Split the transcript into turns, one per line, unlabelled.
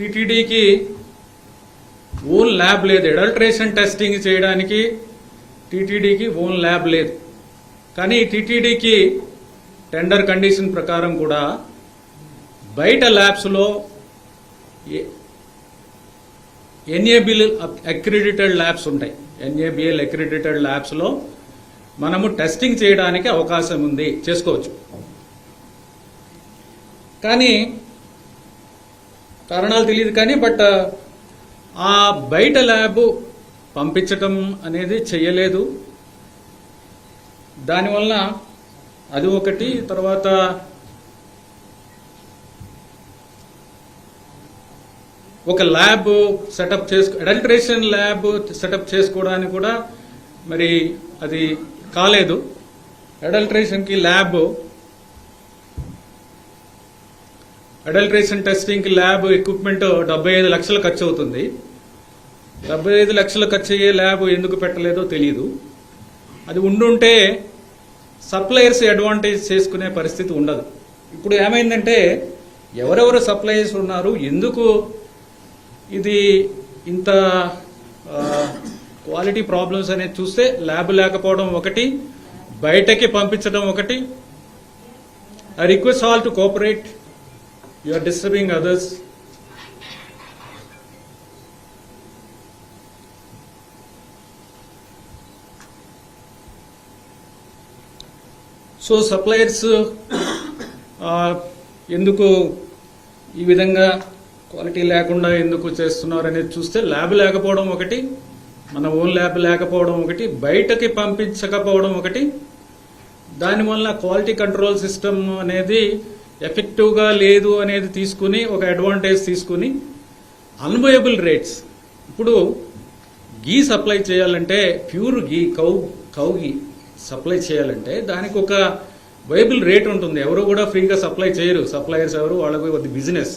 టీటీడీకి own lab లేదు. Adulteration testing చేయడానికి టీటీడీకి ఓన్ ల్యాబ్ లేదు. కానీ టీటీడీకి టెండర్ కండిషన్ ప్రకారం కూడా బయట ల్యాబ్స్లో ఎన్ఏబిఎల్ అక్రిడిటెడ్ ల్యాబ్స్ ఉంటాయి. ఎన్ఏబిఎల్ అక్రిడిటెడ్ ల్యాబ్స్లో మనము టెస్టింగ్ చేయడానికి అవకాశం ఉంది, చేసుకోవచ్చు. కానీ కారణాలు తెలియదు కానీ బట్ ఆ బయట ల్యాబ్ పంపించటం అనేది చెయ్యలేదు. దానివల్ల అది ఒకటి. తర్వాత ఒక lab setup adulteration lab setup చేసుకోవడానికి కూడా మరి అది కాలేదు. అడల్ట్రేషన్కి ల్యాబ్, అడల్ట్రేషన్ టెస్టింగ్కి ల్యాబ్ ఎక్విప్మెంట్ 75 లక్షలు ఖర్చు అవుతుంది. 75 లక్షలు ఖర్చు అయ్యే ల్యాబ్ ఎందుకు పెట్టలేదో తెలియదు. అది ఉండుంటే సప్లయర్స్ అడ్వాంటేజ్ చేసుకునే పరిస్థితి ఉండదు. ఇప్పుడు ఏమైందంటే ఎవరెవరు సప్లయర్స్ ఉన్నారు, ఎందుకు ఇది ఇంత క్వాలిటీ ప్రాబ్లమ్స్ అనేది చూస్తే ల్యాబ్ లేకపోవడం ఒకటి, బయటకి పంపించడం ఒకటి. I request all to cooperate. You are disturbing others. So suppliers ఎందుకు ఈ విధంగా క్వాలిటీ లేకుండా ఎందుకు చేస్తున్నారు అనేది చూస్తే ల్యాబ్ లేకపోవడం ఒకటి, మన ఓన్ ల్యాబ్ లేకపోవడం ఒకటి, బయటకి పంపించకపోవడం ఒకటి. దానివల్ల క్వాలిటీ కంట్రోల్ సిస్టమ్ అనేది ఎఫెక్టివ్గా లేదు అనేది తీసుకుని ఒక అడ్వాంటేజ్ తీసుకుని అన్వయబుల్ రేట్స్. ఇప్పుడు గీ సప్లై చేయాలంటే ప్యూర్ గీ కౌ గీ సప్లై చేయాలంటే దానికి ఒక వైబుల్ రేట్ ఉంటుంది. ఎవరు కూడా ఫ్రీగా సప్లై చేయరు. సప్లయర్స్ ఎవరు, వాళ్ళకి బిజినెస్.